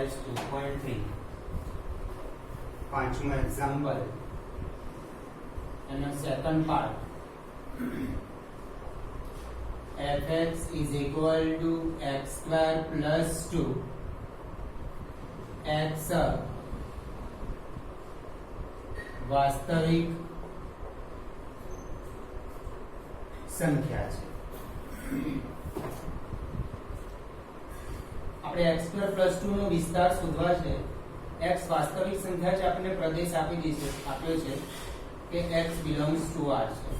exercise 2.3 પાંચમું example એનો second part fx is equal to x square plus 2 x વાસ્તવિક સંખ્યા છે. આપણે x square plus 2 નો વિસ્તાર શોધવા છે. x વાસ્તવિક સંખ્યા છે, આપણને પ્રદેશ આપી દીધો આપ્યો છે કે x belongs to R છે.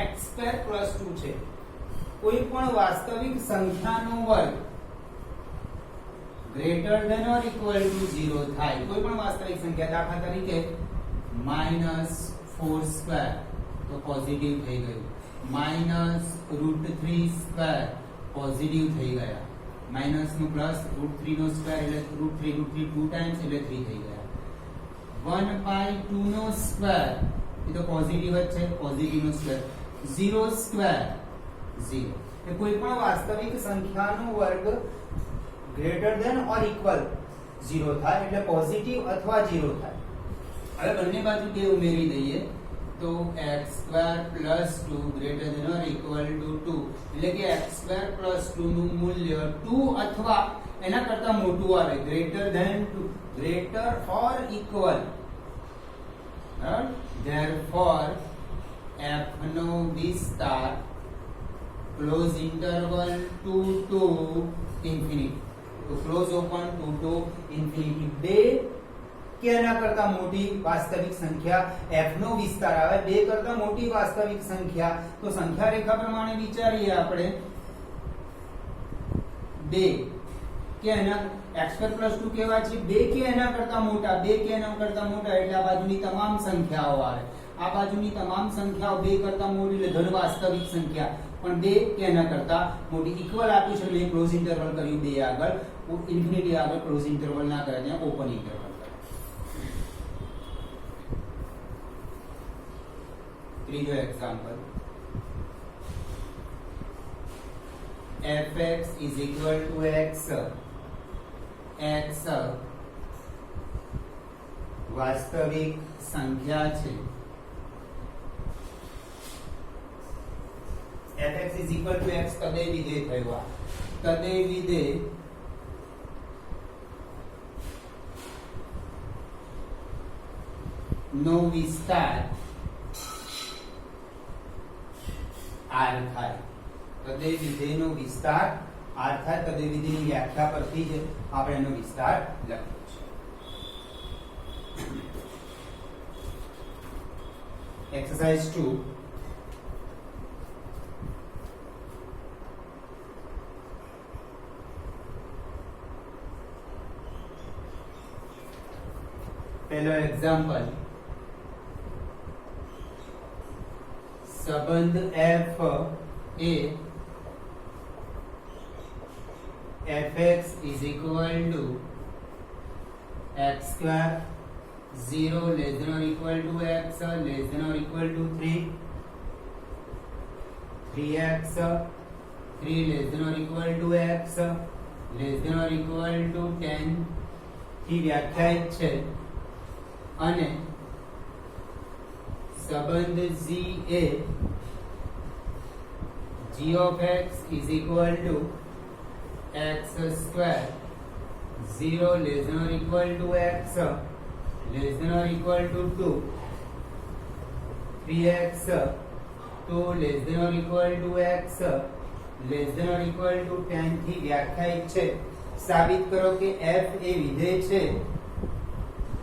x square plus 2 છે. કોઈ પણ વાસ્તવિક સંખ્યાનો વર્ગ greater than or equal to 0 થાય. કોઈ પણ વાસ્તવિક સંખ્યા, દાખલા તરીકે -4 સ્ક્વેર તો પોઝિટિવ થઈ ગયું, -√3 સ્ક્વેર પોઝિટિવ થઈ ગયા, માઇનસ નું પ્લસ √3 નો સ્ક્વેર એટલે √3 2 ટાઈમ્સ એટલે 3 થઈ ગયા, 1/2 નો સ્ક્વેર એ તો પોઝિટિવ જ છે, પોઝિટિવ નો સ્ક્વેર, 0 સ્ક્વેર 0. એ કોઈ પણ વાસ્તવિક સંખ્યાનો વર્ગ ગ્રેટર ધેન ઓર ઇક્વલ 0 થાય એટલે પોઝિટિવ અથવા 0 થાય. હવે બંને બાજુ કે ઉમેરી દઈએ તો x² + 2 greater than or equal to 2 એટલે કે x² + 2 નું મૂલ્ય 2 અથવા એના કરતા મોટું આવે, greater than 2, greater or equal. Therefore f નો વિસ્તાર ક્લોઝ ઇન્ટરવલ 2 to infinity, તો ક્લોઝ ઓપન 2 to infinity, બે કે એના કરતા મોટી વાસ્તવિક સંખ્યા f નો વિસ્તાર આવે, બે કરતા મોટી વાસ્તવિક સંખ્યા. તો સંખ્યા રેખા પ્રમાણે વિચારીએ આપણે, બે કે એના x² + 2 કેવા છે, બે કે એના કરતા મોટા, બે કે એના કરતા મોટા એટલે આ બાજુની તમામ સંખ્યાઓ આવે. આ બાજુની તમામ સંખ્યાઓ બે કરતા મોટી એટલે ધન વાસ્તવિક સંખ્યા, પણ બે કે એના કરતા મોટી. ઇક્વલ આપ્યું છે એટલે ક્લોઝ ઇન્ટરવલ કર્યું, બે આગળ, ઇન્ફિનિટી આગળ ક્લોઝ ઇન્ટરવલ ના કરે, ત્યાં ઓપન ઇન્ટરવલ. ત્રીજો example, fx is equal to x વાસ્તવિક સંખ્યા છે. fx is equal to x તદે વિધેય થયો. તદે વિધેય નો વિસ્તાર r થાય. તદે વિધેયનો વિસ્તાર r થાય. તદે વિધેયની વ્યાખ્યા પરથી જ આપણે એનો વિસ્તાર લખ્યો છે. એક્સરસાઇઝ 2 પહેલો એક્ઝામ્પલ, સંબંધ f A fx is equal to x square 0 less than or equal to x less than or equal to 3, 3x 3 less than or equal to x less than or equal to 10 થી વ્યાખ્યાયિત છે. અને સંબંધ g A g of x is equal to x square 0 less than or equal to x less than or equal to 2, 3x 2 less than or equal to x less than or equal to 10 થી વ્યાખ્યાયિત છે. સાબિત કરો કે f એ વિધેય છે,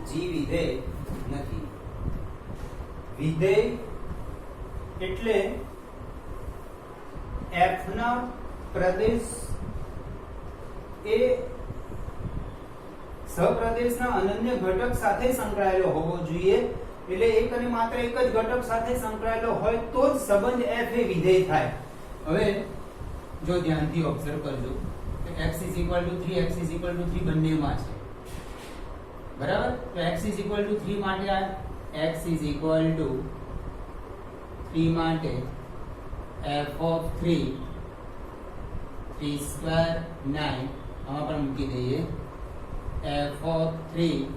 g વિધેય નથી. વિધેય એટલે f ના પ્રદેશ એ સહપ્રદેશના અનન્ય ઘટક સાથે સંકળાયેલો હોવો જોઈએ. એટલે એક અને માત્ર એક જ ઘટક સાથે સંકળાયેલો હોય તો જ સંબંધ f એ વિધેય થાય. હવે જો ધ્યાનથી ઓબ્ઝર્વ કરજો કે x = 3, x = 3 બંનેમાં છે, બરાબર. તો x = 3 માટે આ x = 3 માટે f of 3 3 square 9 આમાં પણ મૂકી દઈએ. f of 3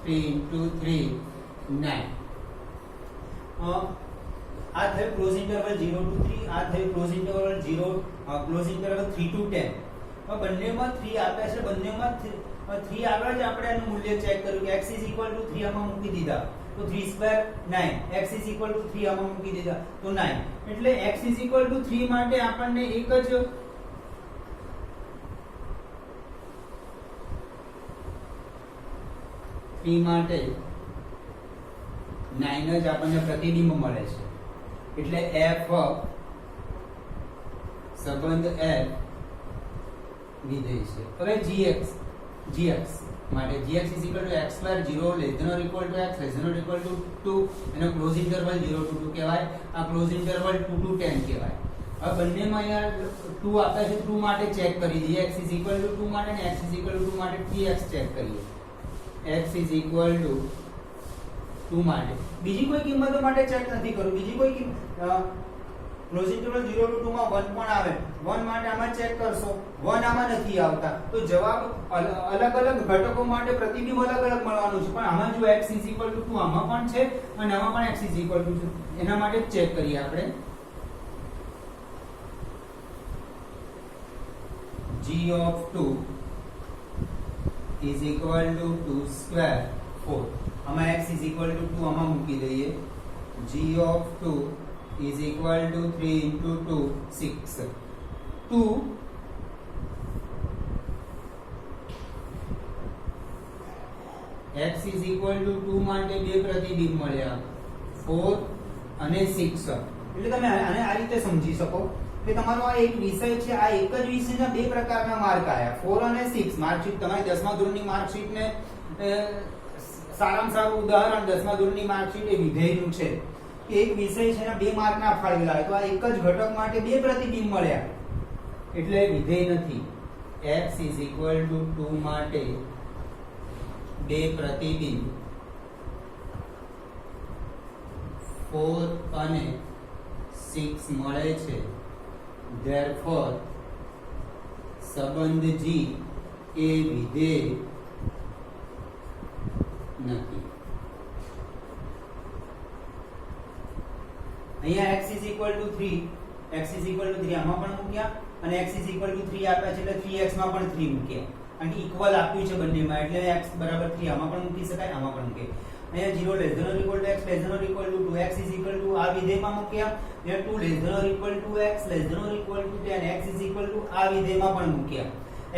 3 into 3 9 આ થયું ક્લોઝ ઇન્ટરવલ 0 to 3 આ થયું close interval 0 close interval 3 to 10 બંનેમાં 3 આપ્યા છે બંનેમાં 3 આગળ જ આપણે એનું મૂલ્ય ચેક કર્યું કે x 3 આમાં મૂકી દીધા તો 3 સ્ક્વેર 9 x 3 આમાં મૂકી દીધા તો 9 એટલે x 3 માટે આપણને એક જ 3 માટે 9 જ આપણને પ્રતિબિંબ મળે છે એટલે f સંબંધ f વિધેય છે હવે gx માટે gx x square 0 less than or equal to x less than or equal to 2 એનો ક્લોઝ ઇન્ટરવલ 0 to 2 કહેવાય આ ક્લોઝ ઇન્ટરવલ 2 to 10 કહેવાય હવે બંનેમાં અહીંયા 2 આપે છે 2 માટે ચેક કરી દઈએ x 2 માટે અને x 2 માટે 3x ચેક કરીએ x 2 માટે બીજી કોઈ કિંમતો માટે ચેક નથી કરું બીજી કોઈ ક્લોઝ ઇન્ટરવલ 0 to 2 માં 1 પણ આવે 1 માટે આમાં ચેક કરશો 1 આમાં નથી આવતા તો જવાબ અલગ અલગ ઘટકો માટે પ્રતિબિંબ અલગ અલગ મળવાનું છે પણ આમાં જો x 2 આમાં પણ છે અને આમાં પણ x 2 એના માટે ચેક કરીએ આપણે g of 2 is equal to 2 square 4 આમાં x is equal to 2 આમાં મૂકી દઈએ g of 2 is equal to 3 into 2 6 2 x is equal to 2 માટે બે પ્રતિબિંબ મળ્યા 4 અને 6 એટલે તમે આને આ રીતે સમજી શકો કે તમારો આ એક વિષય છે આ એક જ વિષયના બે પ્રકારના માર્ક આયા 4 અને 6 માર્કશીટ તમારી 10મા ધોરણની માર્કશીટ ને સારામાં સારું ઉદાહરણ 10મા ધોરણની માર્કશીટ એ વિધેયનું છે કે એક વિષય છે એના બે માર્કના ફાળવેલા હોય તો આ એક જ ઘટક માટે બે પ્રતિબિંબ મળ્યા એટલે વિધેય નથી x 2 માટે બે પ્રતિબિંબ 4 અને 6 મળે છે therefore સંબંધ g એ વિધેય નથી અહીંયા x 3 આમાં પણ મૂક્યા અને x 3 આપ્યા છે એટલે 3x માં પણ 3 મૂક્યા કારણ કે ઇક્વલ આપ્યું છે બંનેમાં એટલે x 3 આમાં પણ મૂકી શકાય આમાં પણ મૂકે અહીંયા 0 less than or equal to x less than or equal to 2 x આ વિધેયમાં મૂક્યા અહીંયા 2 less than or equal to x less than or equal to 10 x આ વિધેયમાં પણ મૂક્યા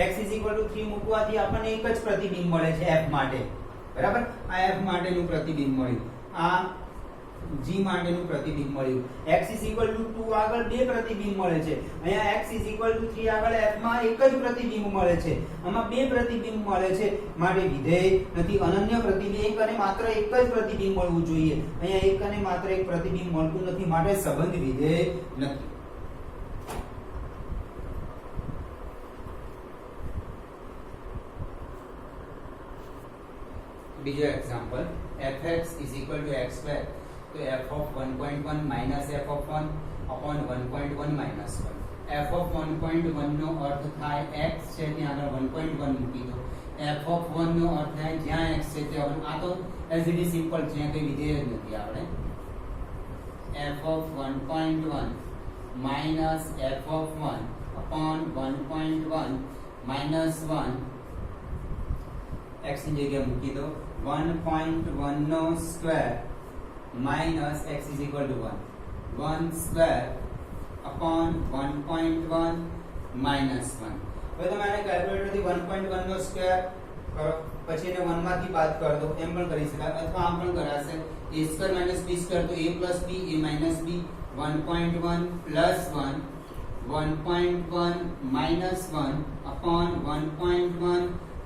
x 3 મૂકવાથી આપણને એક જ પ્રતિબિંબ મળે છે f માટે બરાબર આ f માટેનું પ્રતિબિંબ મળ્યું આ g માટેનું પ્રતિબિંબ મળ્યું x 2 આગળ બે પ્રતિબિંબ મળે છે અહીંયા x 3 આગળ f માં એક જ પ્રતિબિંબ મળે છે આમાં બે પ્રતિબિંબ મળે છે માટે વિધેય નથી અનન્ય પ્રતિબિંબ એક અને માત્ર એક જ પ્રતિબિંબ મળવું જોઈએ અહીંયા એક અને માત્ર એક પ્રતિબિંબ મળતું નથી માટે સંબંધ વિધેય નથી બીજો એક્ઝામ્પલ fx x square તો f of 1.1 minus f of 1 upon 1.1 minus 1 f of 1.1 નો અર્થ થાય x છે ત્યાં આગળ 1.1 મૂકી દો f of 1 નો અર્થ થાય જ્યાં x છે ત્યાં આ તો as it is simple છે કોઈ વિધેય જ નથી આપણે f of 1.1 minus f of 1 upon 1.1 minus 1 x ની જગ્યાએ મૂકી દો 1.1 નો square minus x is equal to 1 1 square upon 1.1 minus 1 હવે તમે આને કેલ્ક્યુલેટર થી 1.1 નો સ્ક્વેર કરો પછી એને 1 માંથી બાદ કરી દો એમ પણ કરી શકાય અથવા આમ પણ કરાશે a square minus b square તો a plus b a minus b 1.1 plus 1 1.1 minus 1 upon 1.1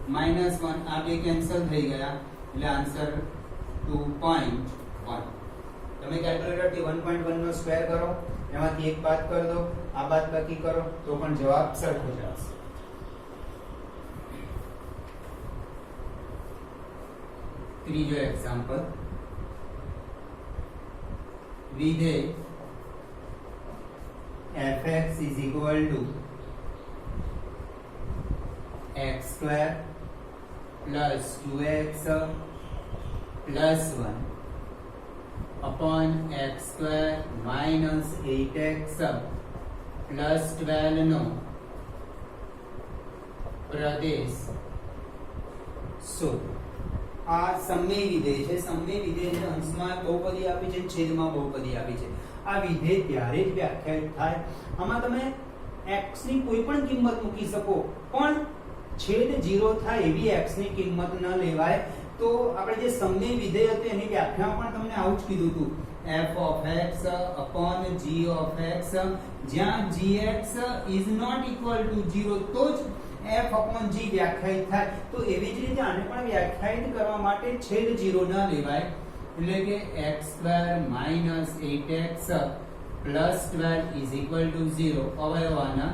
minus 1 આ બે કેન્સલ થઈ ગયા એટલે આન્સર 2.1 તમે કેલ્ક્યુલેટર થી 1.1 નો સ્ક્વેર કરો એમાંથી એક બાદ કરી દો આ બાદ બાકી કરો તો પણ જવાબ સરખો જ આવશે ત્રીજો એક્ઝામ્પલ વિધેય fx is equal to x square plus 2x plus 1 upon x square minus 8x plus 12 નો પ્રદેશ શોધો. આ સમય વિધેય છે. સમય વિધેય છે અંશમાં બહુપદી આપી છે, છેદમાં બહુપદી આપી છે. આ વિધેય ત્યારે જ વ્યાખ્યાયિત થાય. આમાં તમે x ની કોઈ પણ કિંમત મૂકી શકો, પણ છેદ 0 થાય એવી x ની કિંમત ન લેવાય. તો આપણે જે સમય વિધેય હતું એની વ્યાખ્યામાં પણ તમને આવું જ કીધું હતું, f of x upon g of x, જ્યાં gx is not equal to 0 તો જ f upon g વ્યાખ્યાયિત થાય. તો એવી જ રીતે આને પણ વ્યાખ્યાયિત કરવા માટે છેદ 0 ન લેવાય. એટલે કે x² minus 8x plus 12 is equal to 0. અવયવાના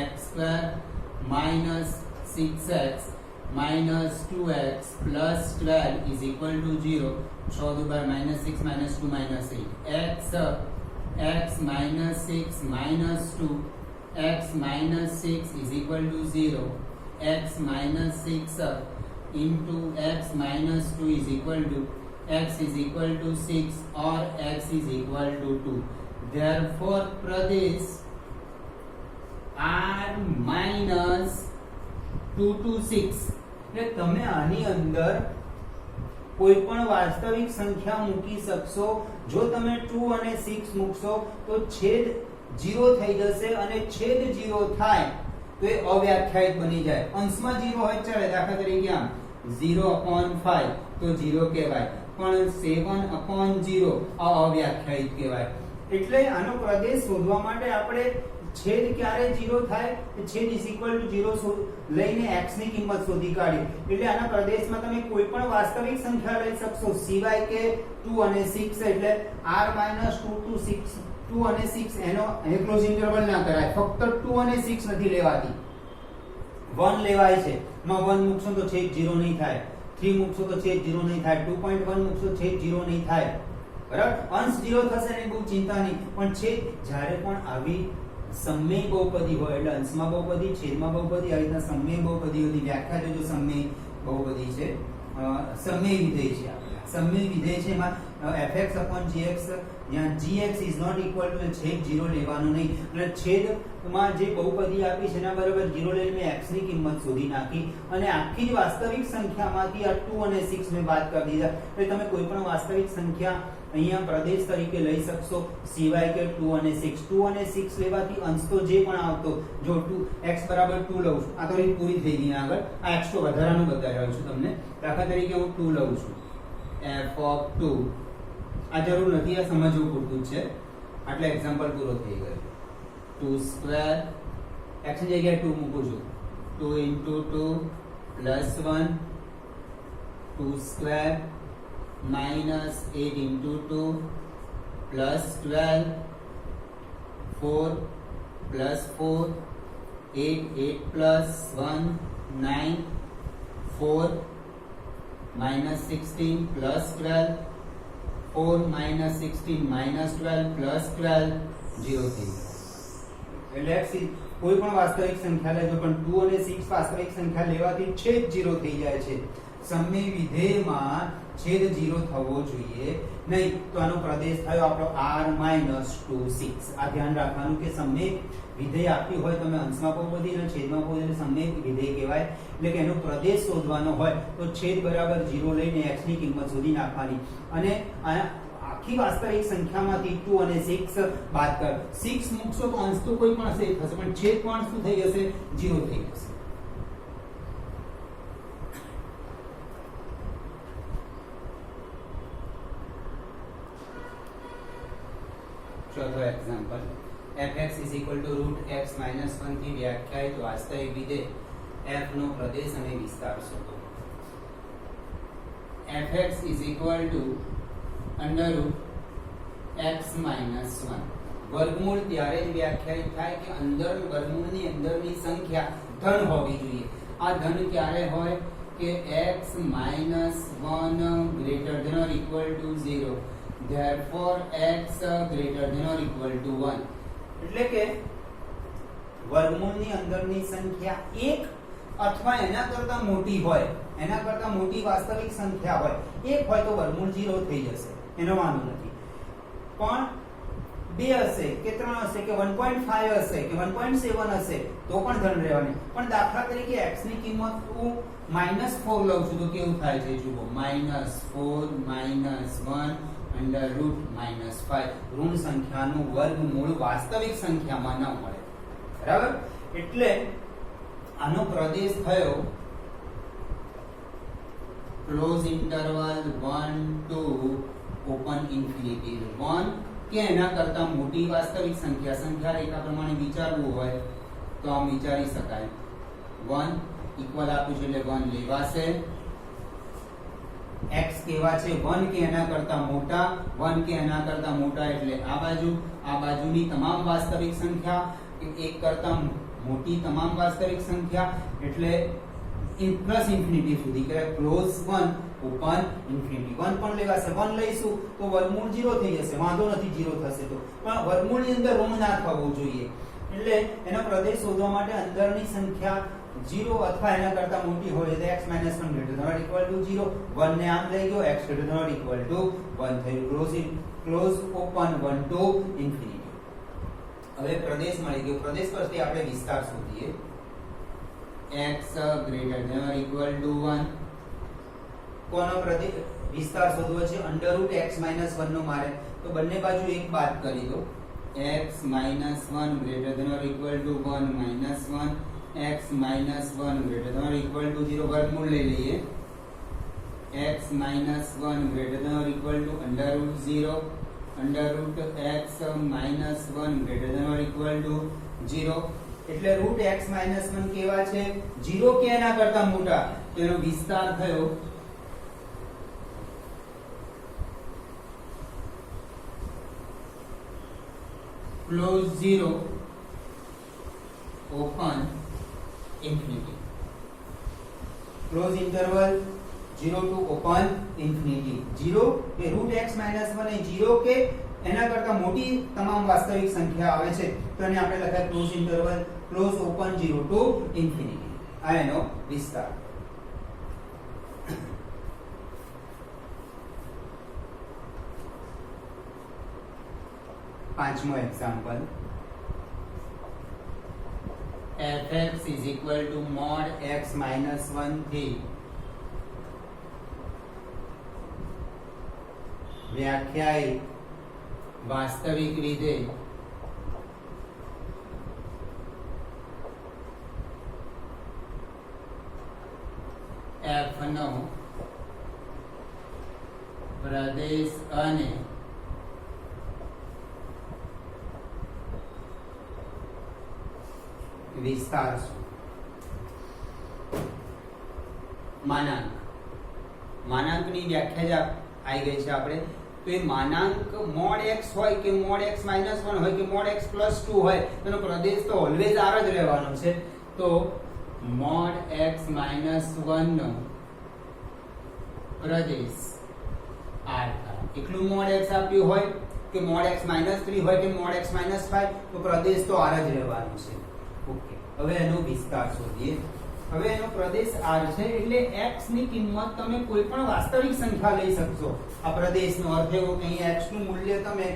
x² minus 6x minus 2x plus 12 is equal to 0. 6 2 minus 6 minus 2 minus 8. x minus 6 minus 2 x minus 6 is equal to 0. x minus 6 into x minus 2 is equal to x is equal to 6 or x is equal to 2. Therefore, Pradesh r minus 2 to 6. એટલે તમે આની અંદર કોઈ પણ વાસ્તવિક સંખ્યા મૂકી શકશો. જો તમે 2 અને 6 મૂકશો તો છેદ 0 થઈ જશે, અને છેદ 0 થાય તો એ અવ્યાખ્યાયિત બની જાય. અંશમાં 0 હોય ચાલે, દાખલા તરીકે આમ 0/5 તો 0 કહેવાય, પણ 7/0 આ અવ્યાખ્યાયિત કહેવાય. એટલે આનો પ્રદેશ શોધવા માટે આપણે છેદ ક્યારે 0 થાય, છેદ is equal to 0 લઈને x ની કિંમત શોધી કાઢી. એટલે આના પ્રદેશમાં તમે કોઈ પણ વાસ્તવિક સંખ્યા લઈ શકશો, સિવાય કે 2 અને 6. એટલે r - 2 to 6, 2 અને 6 એનો ક્લોઝ ઇન્ટરવલ ના કરાય. ફક્ત 2 અને 6 નથી લેવાતી, 1 લેવાય છે. માં 1 મૂકશો તો છેદ 0 નહીં થાય, 3 મૂકશો તો છેદ 0 નહીં થાય, 2.1 મૂકશો છેદ 0 નહીં થાય. બરાબર, અંશ 0 થશે ને બહુ ચિંતા નહીં, પણ છેદ જ્યારે પણ આવી સમય બહુપદી હોય એટલે અંશમાં બહુપદી, છેદમાં બહુપદી, આ રીતના સમય બહુપદીઓની વ્યાખ્યા જો સમય બહુપદી છે, સમય વિધેય છે. આપણે સમય વિધેય છે એમાં fx upon gx, જ્યાં gx is not equal to છેદ 0 લેવાનું નહીં. એટલે છેદમાં જે બહુપદી આપી છે એના બરાબર 0 લઈને મેં x ની કિંમત શોધી નાખી, અને આખી જ વાસ્તવિક સંખ્યામાંથી આ 2 અને 6 મેં બાદ કરી દીધા. એટલે તમે કોઈ પણ વાસ્તવિક સંખ્યા અહીંયા પ્રદેશ તરીકે લઈ શકશો, સિવાય કે 2 અને 6. 2 અને 6 લેવાથી અંશ તો જે પણ આવતો, જો 2 x બરાબર 2 લઉં છું, આ તો રીત પૂરી થઈ ગઈ. આગળ આ x તો વધારાનું બતાવી રહ્યો છું તમને. દાખલા તરીકે હું 2 લઉં છું, f of 2. આ જરૂર નથી, આ સમજવું પૂરતું છે. આટલે એક્ઝામ્પલ પૂરો થઈ ગયો. 2² x ની જગ્યાએ 2 મૂકું છું, 2 into 2 plus 1, 2² minus 8 into 2 plus 12, 4 plus 4, 8, 8 plus 1, 9, 4 minus 16 plus 12, 4 minus 16 minus 12 plus 12, 0 થઈ ગયું. એટલે x કોઈ પણ વાસ્તવિક સંખ્યા લેજો, પણ 2 અને 6 વાસ્તવિક સંખ્યા લેવાથી છેદ 0 થઈ જાય છે. સમય વિધેયમાં છેદ 0 થવો જોઈએ નહીં. તો આનો પ્રદેશ થયો આપણો r - 2 6. આ ધ્યાન રાખવાનું કે સમય વિધેય આપ્યું હોય, તમે અંશમાં બહુપદી અને છેદમાં બહુપદી સમય વિધેય કહેવાય. એટલે કે એનો પ્રદેશ શોધવાનો હોય તો છેદ બરાબર 0 લઈને x ની કિંમત શોધી નાખવાની, અને આખી વાસ્તવિક સંખ્યામાંથી 2 અને 6 બાદ કર. 6 મૂકશો તો અંશ તો કોઈ પણ હશે થશે, પણ છેદ પણ શું થઈ જશે, 0 થઈ જશે. ચોથો example, fx is equal to root x minus 1 થી વ્યાખ્યાયિત વાસ્તવિક વિધેય f નો પ્રદેશ અને વિસ્તાર શોધો. fx is equal to under root x minus 1. વર્ગમૂળ ત્યારે જ વ્યાખ્યાયિત થાય કે અંદર વર્ગમૂળની અંદરની સંખ્યા ધન હોવી જોઈએ. આ ધન ક્યારે હોય કે x minus 1 greater than or equal to 0. Therefore x greater than or equal to 1. એટલે કે વર્ગમૂળની અંદરની સંખ્યા 1 અથવા એના કરતા મોટી હોય, એના કરતા મોટી વાસ્તવિક સંખ્યા હોય, 1 હોય તો વર્ગમૂળ 0 થઈ જશે, એનો વાંધો નથી. પણ 2 હશે કે 3 હશે કે 1.5 હશે કે 1.7 હશે તો પણ ધન રહેવાની. પણ દાખલા તરીકે x ની કિંમત હું -4 લઉં છું તો કેવું થાય છે જુઓ, -4 -1 અંડર રૂટ -5. ઋણ સંખ્યાનું વર્ગમૂળ વાસ્તવિક સંખ્યામાં ન મળે, બરાબર. એટલે આનો પ્રદેશ થયો close interval 1 to open infinity. 1 કે એના કરતા મોટી વાસ્તવિક સંખ્યા રેખા પ્રમાણે વિચારવું હોય તો આમ વિચારી શકાય. 1 ઇક્વલ આપ્યું છે એટલે 1 લેવાશે. x કેવા છે, 1 કે એના કરતા મોટા, 1 કે એના કરતા મોટા એટલે આ બાજુની તમામ વાસ્તવિક સંખ્યા, 1 કરતા મોટી તમામ વાસ્તવિક સંખ્યા એટલે પ્લસ ઇન્ફિનિટી સુધી કે ક્લોઝ 1 ઓપન ઇન્ફિનિટી. 1 પણ લેવાશે, 1 લઈશું તો વર્ગમૂળ 0 થઈ જશે, વાંધો નથી 0 થશે તો, પણ વર્ગમૂળની અંદર ઋણ ના થવું જોઈએ. એટલે એનો પ્રદેશ શોધવા માટે અંદરની સંખ્યા 0 અથવા એના કરતા મોટી હોય તો x - 1 > 0. 1 ને આમ લઈ ગયો, x > 1 થયું. Close open 1 to infinity. હવે પ્રદેશ મળી ગયો. પ્રદેશ પરથી આપણે વિસ્તાર શોધીએ. x > 1 કોનો પ્રદેશ વિસ્તાર શોધવો છે, √x - 1 નો મારે તો બંને બાજુ 1 બાદ કરી દો. x - 1 > 1 -1 x - 1 > 0 વર્ગમૂળ લઈ લઈએ. x - 1 > √0 √x - 1 > 0 એટલે √x - 1 કેવા છે, 0 કે એના કરતા મોટા, તો એનો વિસ્તાર થયો close 0 open infinity. Close interval 0 to open infinity. 0 કે √x - 1 એ 0 કે એના કરતા મોટી તમામ વાસ્તવિક સંખ્યા આવે છે તો એને આપણે લખાય close interval close open 0 to infinity. આ એનો વિસ્તાર. પાંચમો એક્ઝામ્પલ, fx = mod x - 1 થી વ્યાખ્યાયિત વાસ્તવિક વિધેય f નો પ્રદેશ અને વિસ્તાર શું? માનાંકની વ્યાખ્યા જ આવી ગઈ છે આપણે. તો એ માનાંક mod x હોય કે mod x - 1 હોય કે mod x + 2 હોય તેનો પ્રદેશ તો ઓલવેઝ r જ રહેવાનો છે. તો mod x - 1 નો પ્રદેશ r થાય. એકલું mod x આપ્યું હોય કે mod x - 3 હોય કે mod x - 5 તો પ્રદેશ તો r જ રહેવાનો છે. ઓકે, હવે એનો વિસ્તાર શોધીએ. હવે એનો પ્રદેશ r છે એટલે x ની કિંમત તમે કોઈ પણ વાસ્તવિક સંખ્યા લઈ શકશો. આ પ્રદેશનો અર્થ એવો કે અહીં x નું મૂલ્ય તમે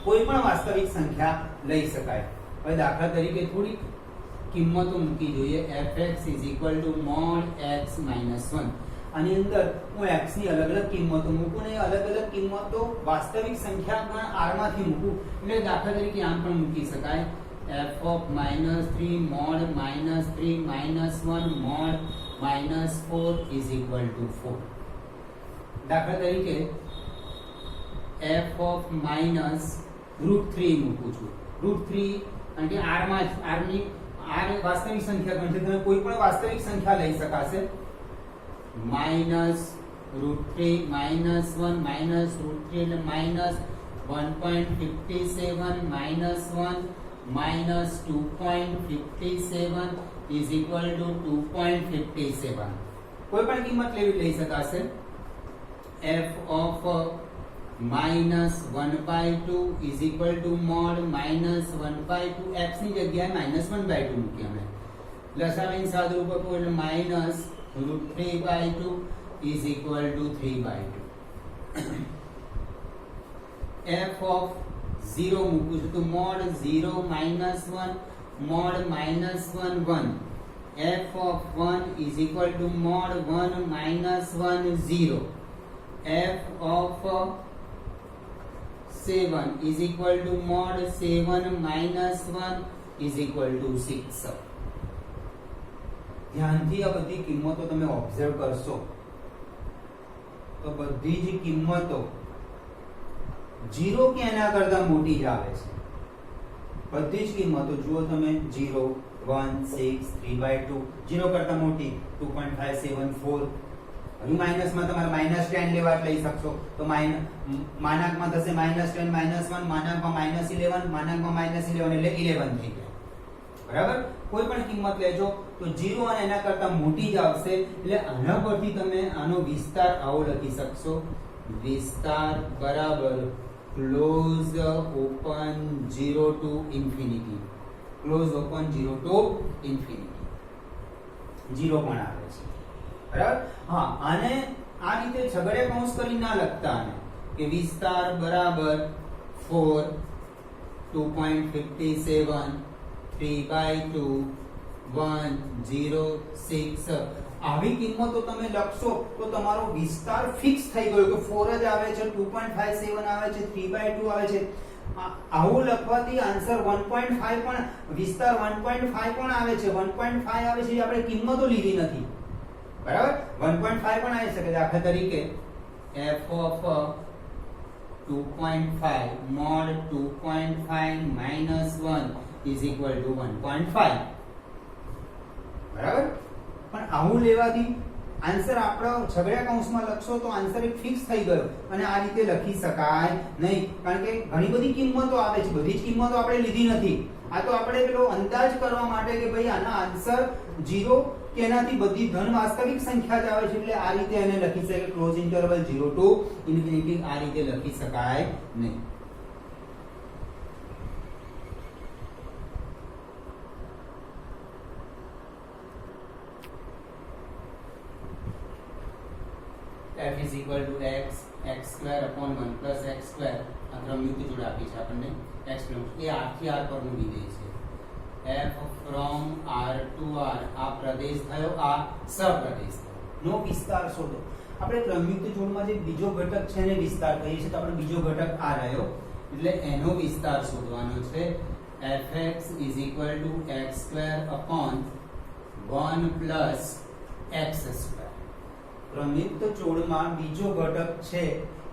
કોઈ પણ વાસ્તવિક સંખ્યા લઈ શકાય. હવે દાખલા તરીકે થોડી કિંમતો મૂકી જોઈએ. fx = mod x - 1. આની અંદર હું x ની અલગ અલગ કિંમતો મૂકું ને અલગ અલગ કિંમતો વાસ્તવિક સંખ્યા પણ r માંથી મૂકું. એટલે દાખલા તરીકે આમ પણ મૂકી શકાય f of -3 mod -3 -1 mod -4 = 4. દાખલા તરીકે f of -√3 મૂકું છું. √3 કારણ કે r માં r ની r વાસ્તવિક સંખ્યા ગણશે, તમે કોઈ પણ વાસ્તવિક સંખ્યા લઈ શકાશે. -√3 -1 -√3 એટલે -1.57 -1 -2.57 = 2.57. કોઈ પણ કિંમત લઈ શકાશે. f of -1/2 = mod -1/2. x ની જગ્યાએ -1/2 મૂકી અમે. લસાવીને સાદુરૂપ આપો એટલે minus √3/2 is equal to 3/2. f of 0 મૂકું છું તો mode 0 -1 mode -1 1. f of 1 is equal to mod 1 minus 1 0. f of 7 is equal to mod 7 minus 1 is equal to 6. ધ્યાનથી આ બધી કિંમતો તમે ઓબ્ઝર્વ કરશો તો બધી જ કિંમતો 0 કે એના કરતા મોટી જ આવે છે. બધી જ કિંમતો જુઓ તમે 0 1 6 3/2 0 કરતા મોટી 2.574. હવે માઇનસમાં તમારે -10 લેવા લઈ શકશો તો માનાંકમાં થશે -10 -1 માનાંકમાં -11 માનાંકમાં -11 એટલે 11 થઈ જાય. બરાબર. કોઈ પણ કિંમત લેજો તો 0 અને એના કરતા મોટી જ આવશે. એટલે આના પરથી તમે આનો વિસ્તાર આવો લખી શકશો, વિસ્તાર બરાબર close open 0 to infinity. Close open 0 to infinity. 0 પણ આવે છે. બરાબર. હા, આને આ રીતે છગડીયા કૌંસ કરી ના લખતા આને કે વિસ્તાર બરાબર 4 2.57 3/2 1 0 6. આવી કિંમતો તમે લખશો તો તમારો વિસ્તાર ફિક્સ થઈ ગયો કે 4 જ આવે છે, 2.57 આવે છે, 3/2 આવે છે. આવું લખવાથી આન્સર 1.5 પણ વિસ્તાર 1.5 પણ આવે છે, 1.5 આવે છે. આપણે કિંમતો લીધી નથી. બરાબર. 1.5 પણ આવી શકે. દાખલા તરીકે f of 2.5 mod 2.5 minus 1 is equal to 1.5. બરાબર. પણ આવું લેવાથી આન્સર આપણો છગડીયા કૌંસમાં લખશો તો આન્સર એક ફિક્સ થઈ ગયો અને આ રીતે લખી શકાય નહીં. કારણ કે ઘણી બધી કિંમતો આવે છે, બધી જ કિંમતો આપણે લીધી નથી. આ તો આપણે પેલો અંદાજ કરવા માટે કે ભાઈ આના આન્સર 0 કે એનાથી બધી ધન વાસ્તવિક સંખ્યા જ આવે છે એટલે આ રીતે એને લખી શકાય. ક્લોઝ ઇન્ટરવલ 0 to infinity આ રીતે લખી શકાય નહીં. f is equal to x square upon 1 plus x square. આ ક્રમયુક્ત જોડ આપી છે આપણને x પ્લસ એ r થી r પરનું વિધેય છે. f from r to r આ પ્રદેશ થયો, આ સપ્રદેશ થયો. નો વિસ્તાર શોધો. આપણે ક્રમયુક્ત જોડમાં જે બીજો ઘટક છે એને વિસ્તાર કહીએ છીએ તો આપણે બીજો ઘટક આ રહ્યો એટલે એનો વિસ્તાર શોધવાનો છે. fx is equal to x square upon 1 plus x square. ક્રમયુક્ત જોડમાં બીજો ઘટક છે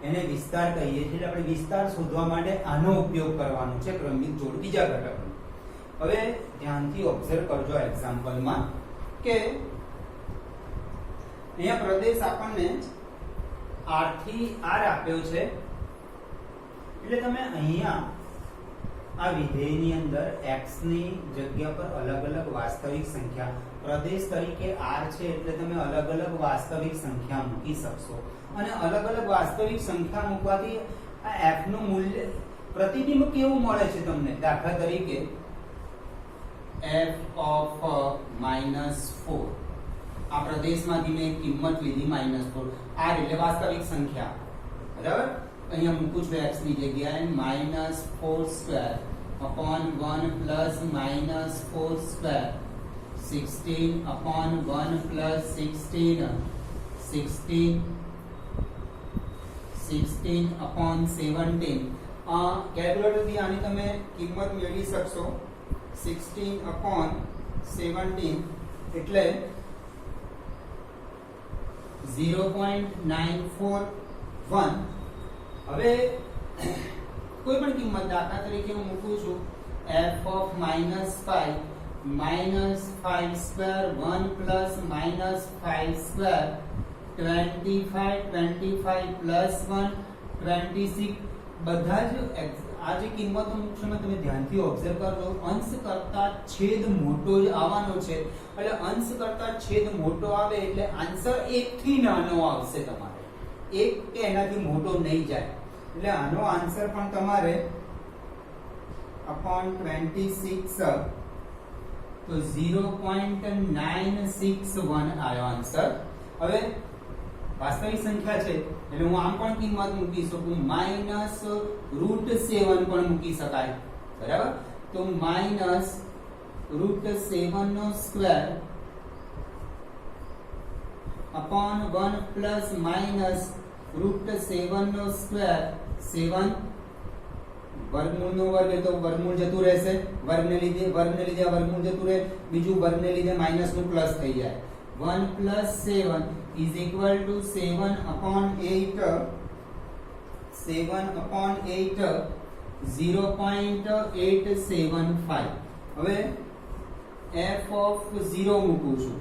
એને વિસ્તાર કહીએ છીએ. આપણે વિસ્તાર શોધવા માટે આનો ઉપયોગ કરવાનો છે, ક્રમયુક્ત જોડ બીજા ઘટકનો. હવે ધ્યાનથી ઓબ્ઝર્વ કરજો એક્ઝામ્પલમાં કે અહીંયા પ્રદેશ આપણને r થી r આપ્યો છે એટલે તમે અહીંયા આ વિધેયની અંદર x ની જગ્યા પર અલગ અલગ વાસ્તવિક સંખ્યા, પ્રદેશ તરીકે r છે એટલે તમે અલગ અલગ વાસ્તવિક સંખ્યા મૂકી શકશો અને અલગ અલગ વાસ્તવિક સંખ્યા મૂકવાથી આ f નું મૂલ્ય પ્રતિબિંબ કેવું મળે છે તમને. દાખલા તરીકે f of -4 આ પ્રદેશમાંથી મેં કિંમત લીધી -4. r એટલે વાસ્તવિક સંખ્યા. બરાબર. અહીંયા મૂકું છું x ની જગ્યાએ -4 square upon 1 plus -4 square 16 upon 1 plus 16 upon 17. Calculator થી આની તમે કિંમત મેળવી શકશો. 16 upon 17 એટલે 0.941. હવે કોઈ પણ કિંમત દાખલા તરીકે હું મૂકું છું f of -5 -5 square 1 plus -5 square 25 plus 1 26. બધા જ આ જે કિંમતો મૂકશો ને તમે ધ્યાનથી ઓબ્ઝર્વ કરજો, અંશ કરતા છેદ મોટો જ આવવાનો છે. એટલે અંશ કરતા છેદ મોટો આવે એટલે આન્સર 1 થી નાનો આવશે તમારે, 1 કે એનાથી મોટો નહીં જાય. એટલે આનો આન્સર પણ તમારે upon 26 તો 0.961 આયો આન્સર. હવે વાસ્તવિક સંખ્યા છે એટલે હું આમ પણ કિંમત મૂકી શકું -√7 પણ મૂકી શકાય, બરાબર. તો -√7 નો સ્ક્વેર upon 1 plus -√7 નો સ્ક્વેર 7 વર્ગમૂળ નો વર્ગ એટલે વર્ગમૂળ જતું રહેશે, વર્ગને લીધે વર્ગમૂળ જતું રહે, બીજું વર્ગને લીધે માઈનસ નું પ્લસ થઈ જાય. 1 plus 7 is equal to 7 upon 8 0.875. હવે f of 0 મૂકું છું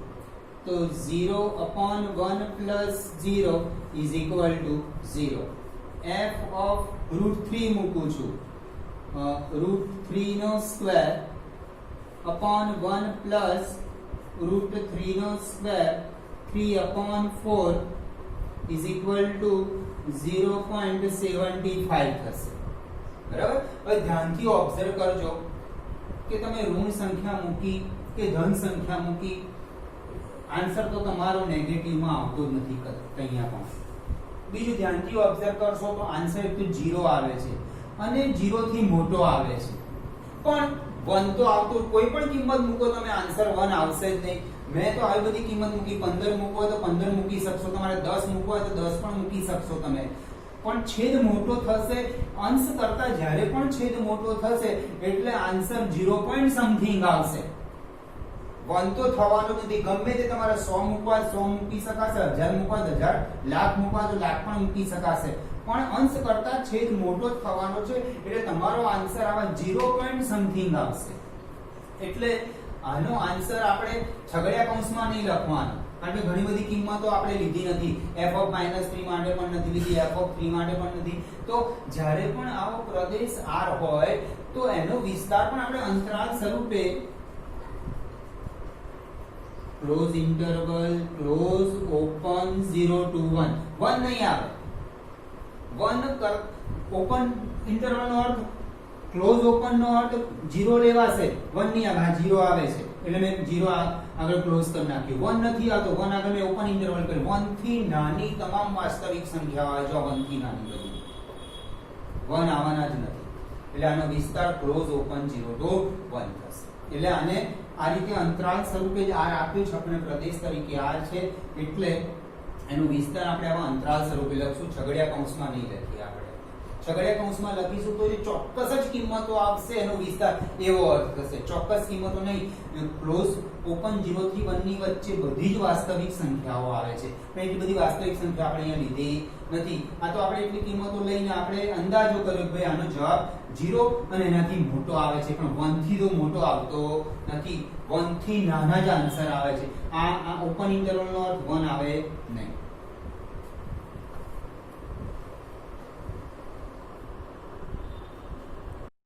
તો 0 upon 1 plus 0 is equal to 0. f of √3 મૂકું છું √3 નો square upon 1 plus √3 no square 3 upon 4 is equal to 0.75 થશે, બરાબર. હવે ધ્યાનથી ઓબ્ઝર્વ કરજો કે તમે ઋણ સંખ્યા મૂકી કે ધન સંખ્યા મૂકી, આન્સર તો તમારો નેગેટિવ માં આવતો જ નથી અહીંયા પણ. બીજું ધ્યાનથી ઓબ્ઝર્વ કરશો તો આન્સર એક તો 0 આવે છે અને 0 થી મોટો આવે છે, પણ 1 તો આવતો, કોઈ પણ કિંમત મૂકો તમે આન્સર 1 આવશે જ નહીં. મેં તો આવી બધી કિંમત મૂકી, 15 મૂકવો હોય તો 15 મૂકી શકશો, તમારે 10 મૂકવો હોય તો 10 પણ મૂકી શકશો તમે, પણ છેદ મોટો થશે. અંશ કરતા જ્યારે પણ છેદ મોટો થશે એટલે આન્સર 0 પોઈન્ટ સમથિંગ આવશે. 1 તો થવાનું નથી. ગમે તે તમારે 100 મૂકવા 100 મૂકી શકાશે, 1000 મૂકવા 1000, લાખ મૂકવા તો લાખ પણ મૂકી શકાશે, પણ અંશ કરતા છેદ મોટો જ થવાનો છે એટલે તમારો આન્સર આવા 0 પોઈન્ટ સમથિંગ આવશે. એટલે આનો આન્સર આપણે છગડીયા કૌંસમાં નહીં લખવાનો, કારણ કે ઘણી બધી કિંમતો આપણે લીધી નથી. f of -3 માટે પણ નથી લીધી, f of 3 માટે પણ નથી. તો જ્યારે પણ આવો પ્રદેશ R હોય તો એનો વિસ્તાર પણ આપણે અંતરાલ સ્વરૂપે close interval close open 0 to 1 1 નહીં આવે. 1 ઓપન ઇન્ટરવલ નો અર્થ, ક્લોઝ ઓપન નો અર્થ 0 લેવાશે, 1 નહીં આવે. આ 0 આવે છે એટલે મેં 0 આગળ ક્લોઝ કરી નાખ્યું. 1 નથી આવતો, 1 આગળ મેં ઓપન ઇન્ટરવલ કર્યું. 1 થી નાની તમામ વાસ્તવિક સંખ્યાઓ આવે, જો 1 થી નાની બધી 1 આવવાના જ નથી, એટલે આનો વિસ્તાર ક્લોઝ ઓપન 0 to 1 થશે. એટલે આને આ રીતે અંતરાલ સ્વરૂપે જ R આપ્યું છે આપણે, પ્રદેશ તરીકે R છે એટલે એનો વિસ્તાર આપણે આવા અંતરાલ સ્વરૂપે લખશું, છગડીયા કૌંસમાં નહીં લખીએ. આપણે છગડીયા કૌંસમાં લખીશું તો જે ચોક્કસ જ કિંમતો આવશે એનો વિસ્તાર એવો અર્થ થશે. ચોક્કસ કિંમતો નહીં, ક્લોઝ ઓપન 0 થી 1 ની વચ્ચે બધી જ વાસ્તવિક સંખ્યાઓ આવે છે, પણ એટલી બધી વાસ્તવિક સંખ્યા આપણે અહીંયા લીધી નથી. આ તો આપણે એટલી કિંમતો લઈને આપણે અંદાજો કર્યો કે ભાઈ આનો જવાબ 0 અને એનાથી મોટો આવે છે, પણ 1 થી તો મોટો આવતો નથી. 1 થી નાના જ આન્સર આવે છે. આ ઓપન ઇન્ટરવલ નો અર્થ 1 આવે